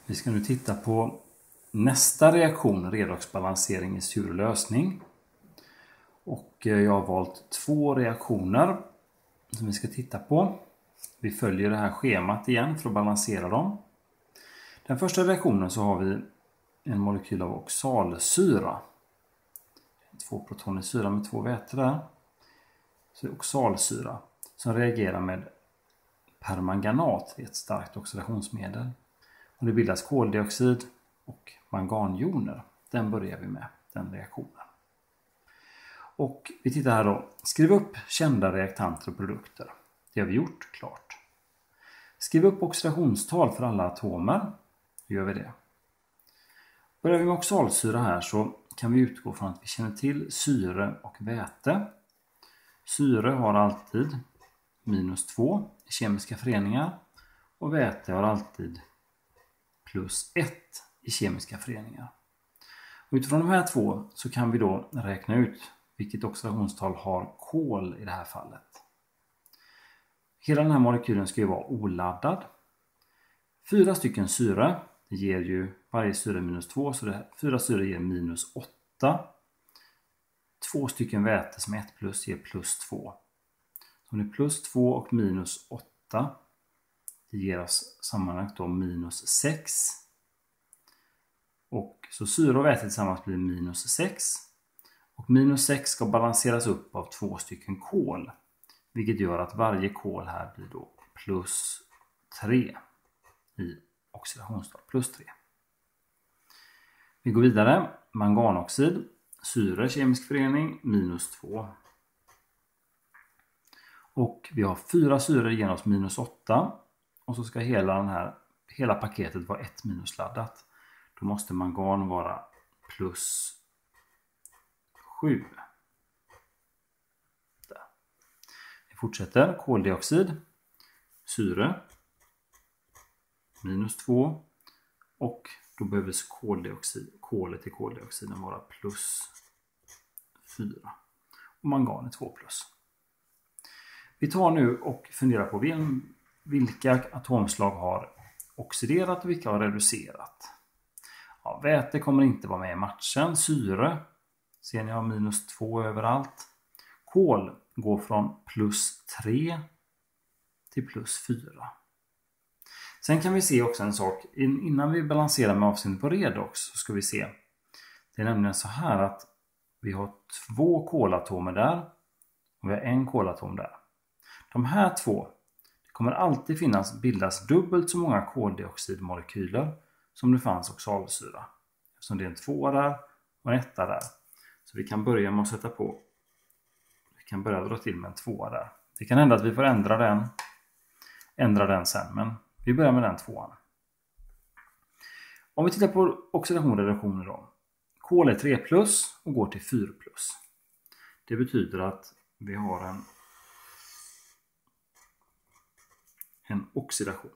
Vi ska nu titta på nästa reaktion, redoxbalansering i sur lösning. Och jag har valt 2 reaktioner som vi ska titta på. Vi följer det här schemat igen för att balansera dem. Den första reaktionen så har vi en molekyl av oxalsyra. 2 protoner syra med 2 väte där. Så oxalsyra som reagerar med permanganat, ett starkt oxidationsmedel. Och det bildas koldioxid och manganjoner. Den börjar vi med, den reaktionen. Och vi tittar här då. Skriv upp kända reaktanter och produkter. Det har vi gjort, klart. Skriv upp oxidationstal för alla atomer. Då gör vi det. Börjar vi med oxalsyra här så kan vi utgå från att vi känner till syre och väte. Syre har alltid -2 i kemiska föreningar och väte har alltid +1 i kemiska föreningar. Och utifrån de här 2 så kan vi då räkna ut vilket oxidationstal har kol i det här fallet. Hela den här molekylen ska ju vara oladdad. 4 stycken syre, det ger ju varje syre -2, så 4 syre ger -8. 2 stycken väte som 1+ ger +2. Så det är +2 och -8. Det ger oss sammanlagt då -6. Och så syre och väte tillsammans blir -6. Och -6 ska balanseras upp av 2 stycken kol. Vilket gör att varje kol här blir då +3 i oxidationstal. +3. Vi går vidare. Manganoxid. Syre, kemisk förening, -2. Och vi har 4 syre ger oss -8. Och så ska hela paketet vara 1- laddat. Då måste mangan vara +7. Där. Vi fortsätter. Koldioxid. Syre. -2. Och då behöver kolet i koldioxiden vara +4. Och mangan är 2+. Vi tar nu och funderar på vilka atomslag har oxiderat och vilka har reducerat. Ja, väte kommer inte vara med i matchen. Syre ser ni har -2 överallt. Kol går från +3 till +4. Sen kan vi se också en sak. Innan vi balanserar med avseende på redox så ska vi se. Det är nämligen så här att vi har 2 kolatomer där och vi har 1 kolatom där. De här 2, det kommer alltid bildas dubbelt så många koldioxidmolekyler som det fanns oxalsyra. Eftersom det är en 2 där och en 1 där. Så vi kan börja med att sätta på. Vi kan börja dra till med en 2 där. Det kan hända att vi får ändra den sen, men vi börjar med den 2. Om vi tittar på oxidation och reduktioner då. Kol är 3+ och går till 4+. Det betyder att vi har en oxidation.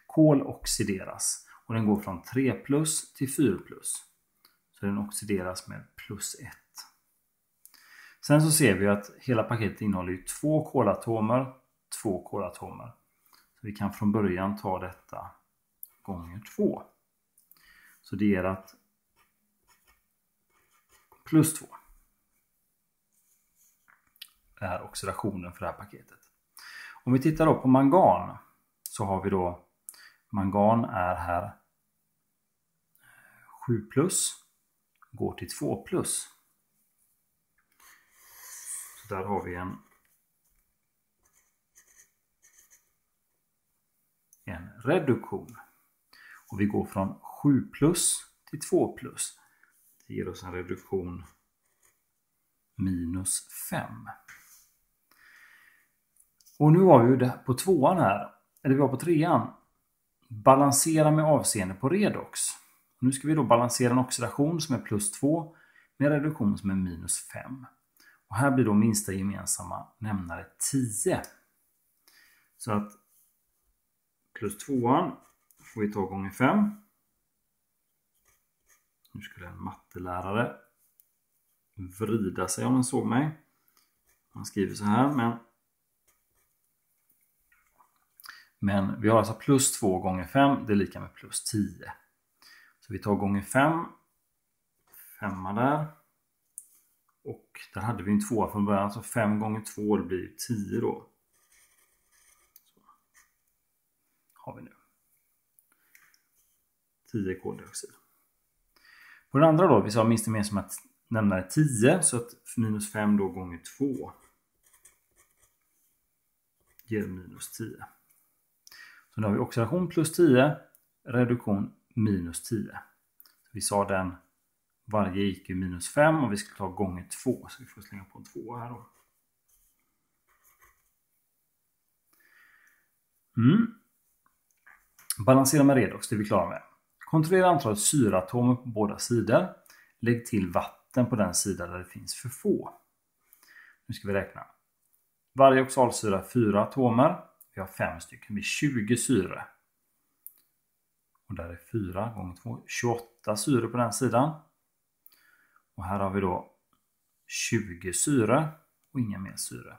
Kol oxideras och den går från 3+ till 4+. Så den oxideras med +1. Sen så ser vi att hela paketet innehåller ju 2 kolatomer. Så vi kan från början ta detta gånger 2. Så det ger att +2. Det är oxidationen för det här paketet. Om vi tittar då på mangan så har vi då mangan är här 7+ går till 2+. Så där har vi en reduktion. Och vi går från 7+ till 2+. Det ger oss en reduktion -5. Och nu var vi på 2:an här. Eller vi var på 3:an. Balansera med avseende på redox. Nu ska vi då balansera en oxidation som är +2 med en reduktion som är -5. Och här blir då minsta gemensamma nämnare 10. Så att +2:an får vi ta gånger 5. Nu skulle en mattelärare vrida sig om den såg mig. Man skriver så här, Men vi har alltså plus 2 gånger 5, det är lika med plus 10. Så vi tar gånger 5. 5 där. Och där hade vi en 2 från början, så 5 gånger 2 det blir 10 då. Så. Har vi nu. 10 koldioxid. På den andra då, vi sa minst det mer som att nämna 10, så att minus 5 då gånger 2 ger minus 10. Så nu har vi oxidation plus 10, reduktion minus 10. Så vi sa den varje gick ju minus 5 och vi ska ta gånger 2, så vi får slänga på en 2 här då. Balansera med redox, det är vi klara med. Kontrollera antalet syreatomer på båda sidor. Lägg till vatten på den sida där det finns för få. Nu ska vi räkna. Varje oxalsyra 4 atomer. Vi har 5 stycken. Vi har 20 syre. Och där är 4 gånger 2. 28 syre på den sidan. Och här har vi då 20 syre och inga mer syre.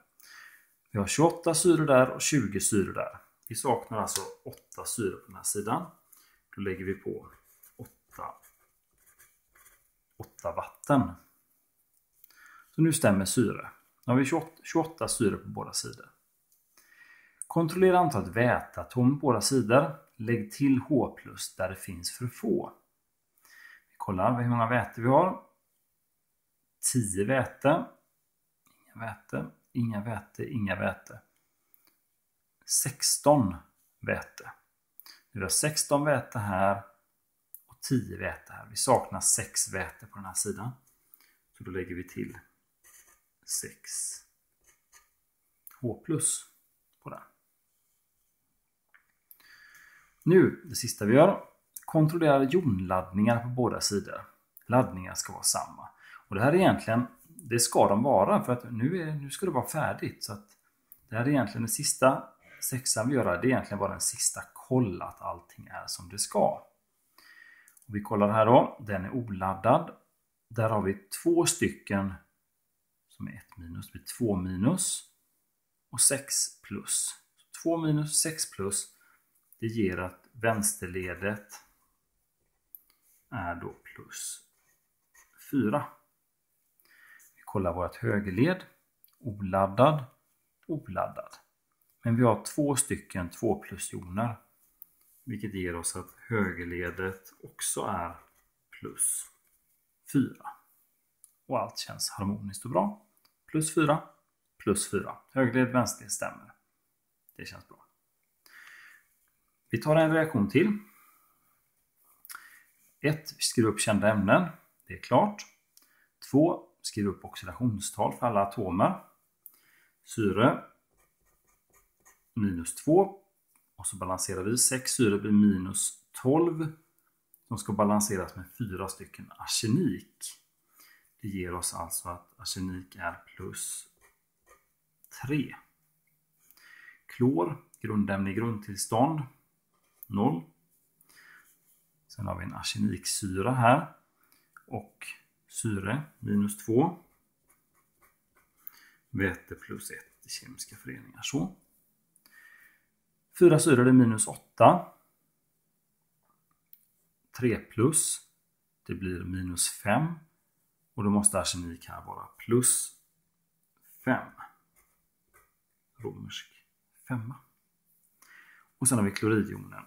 Vi har 28 syre där och 20 syre där. Vi saknar alltså 8 syre på den här sidan. Då lägger vi på 8 vatten. Så nu stämmer syre. Nu har vi 28 syre på båda sidor. Kontrollera antalet väteatomer på båda sidor. Lägg till H+ där det finns för få. Vi kollar hur många väte vi har. 10 väte. Inga väte. Inga väte. Inga väte. 16 väte. Vi har 16 väte här och 10 väte här. Vi saknar 6 väte på den här sidan. Så då lägger vi till 6 H+ på den. Nu, det sista vi gör. Kontrollera jonladdningar på båda sidor. Laddningar ska vara samma. Och det här är egentligen, det ska de vara för att nu ska det vara färdigt. Så att det här är egentligen det sista 6an vi gör. Det är egentligen bara den sista koll att allting är som det ska. Och vi kollar här då. Den är oladdad. Där har vi 2 stycken som är 1 minus. Det blir 2 minus och 6 plus. 2 minus 6 plus. Det ger att vänsterledet är då plus 4. Vi kollar vårt högerled. Oladdad. Oladdad. Men vi har 2 stycken 2 plus joner. Vilket ger oss att högerledet också är plus 4. Och allt känns harmoniskt och bra. Plus 4. Plus 4. Högerled, vänsterled stämmer. Det känns bra. Vi tar en reaktion till. 1. Skriv upp kända ämnen. Det är klart. 2. Skriv upp oxidationstal för alla atomer. Syre. Minus 2. Och så balanserar vi. 6 syre blir minus 12. De ska balanseras med 4 stycken arsenik. Det ger oss alltså att arsenik är plus 3. Klor, grundämne i grundtillstånd, 0. Sen har vi en arseniksyra här. Och syre, minus 2. Väte plus 1 i kemiska föreningar. Så. 4 syre är minus 8. 3 plus. Det blir minus 5. Och då måste arsenik här vara plus 5. Romersk 5. Och sen har vi kloridjonen.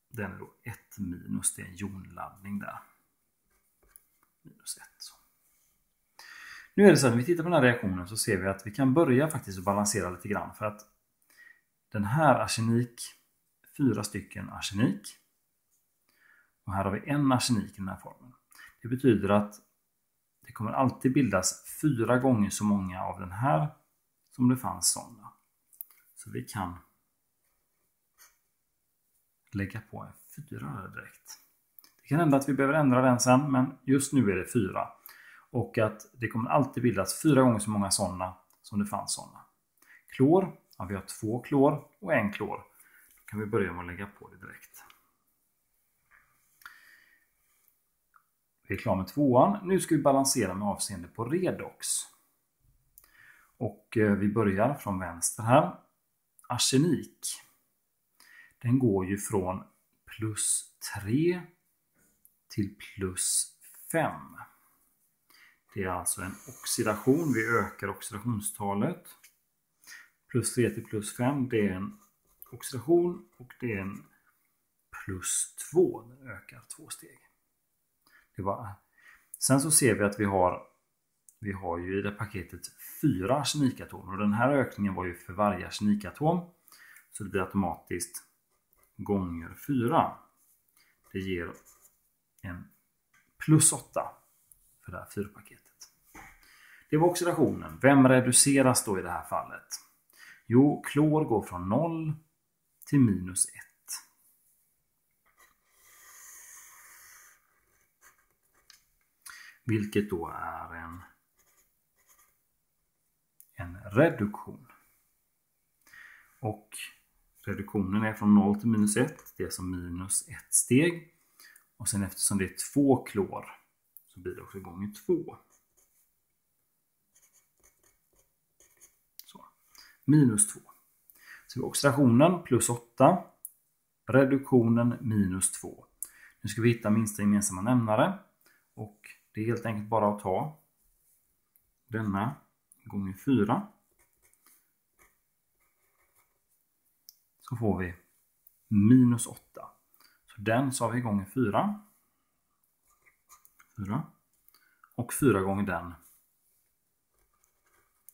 Den är då 1 minus. Det är en jonladdning där. Minus 1. Så. Nu är det så att när vi tittar på den här reaktionen så ser vi att vi kan börja faktiskt balansera lite grann. För att den här arsenik, 4 stycken arsenik. Och här har vi en arsenik i den här formen. Det betyder att det kommer alltid bildas 4 gånger så många av den här som det fanns sådana. Så vi kan lägga på en 4 direkt. Det kan hända att vi behöver ändra den sen, men just nu är det 4. Och att det kommer alltid bildas 4 gånger så många sådana som det fanns sådana. Klor, ja, vi har 2 klor och 1 klor. Då kan vi börja med att lägga på det direkt. Vi är klara med 2an. Nu ska vi balansera med avseende på redox. Och vi börjar från vänster här. Arsenik. Den går ju från +3 till +5. Det är alltså en oxidation. Vi ökar oxidationstalet. +3 till +5, det är en oxidation och det är en +2. Den ökar 2 steg. Sen så ser vi att vi har ju i det paketet 4 arsenikatomer. Och den här ökningen var ju för varje arsenikatom. Så det blir automatiskt gånger 4. Det ger en +8 för det här 4-paketet. Det var oxidationen. Vem reduceras då i det här fallet? Jo, klor går från 0 till -1. Vilket då är en reduktion. Och reduktionen är från 0 till -1. Det är som -1 steg. Och sen eftersom det är 2 klor så blir det också gånger 2. Så. -2. Så oxidationen +8. Reduktionen -2. Nu ska vi hitta minsta gemensamma nämnare. Och det är helt enkelt bara att ta denna gånger 4. Så får vi -8. Så den så har vi gånger 4. 4. Och 4 gånger den.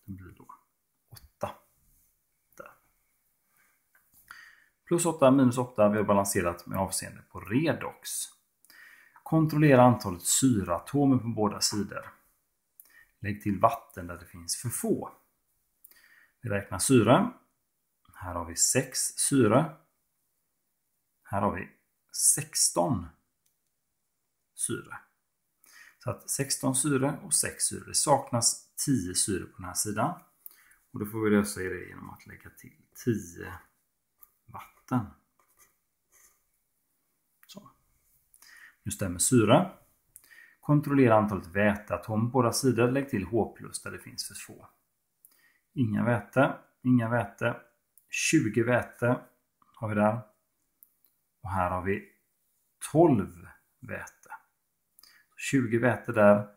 Det blir då 8. Där. +8, -8. Vi har balanserat med avseende på redox. Kontrollera antalet syreatomer på båda sidor. Lägg till vatten där det finns för få. Vi räknar syre. Här har vi 6 syre. Här har vi 16 syre. Så att 16 syre och 6 syre. Det saknas 10 syre på den här sidan. Och då får vi lösa det genom att lägga till 10 vatten. Så. Nu stämmer syre. Kontrollera antalet väteatomer på båda sidor. Lägg till H+ där det finns för få. Inga väte. Inga väte. 20 väte har vi där. Och här har vi 12 väte. 20 väte där.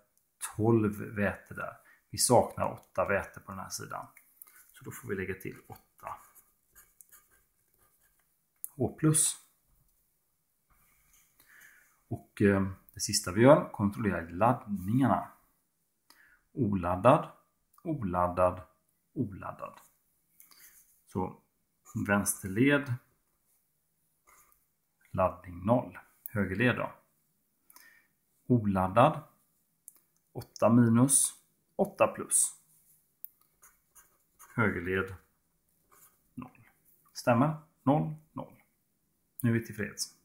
12 väte där. Vi saknar 8 väte på den här sidan. Så då får vi lägga till 8 H+. Och det sista vi gör, kontrollera laddningarna. Oladdad, oladdad, oladdad. Så vänsterled, laddning 0. Högerled då. Oladdad, 8 minus, 8 plus. Högerled 0. Stämmer? 0, 0. Nu är vi tillfreds.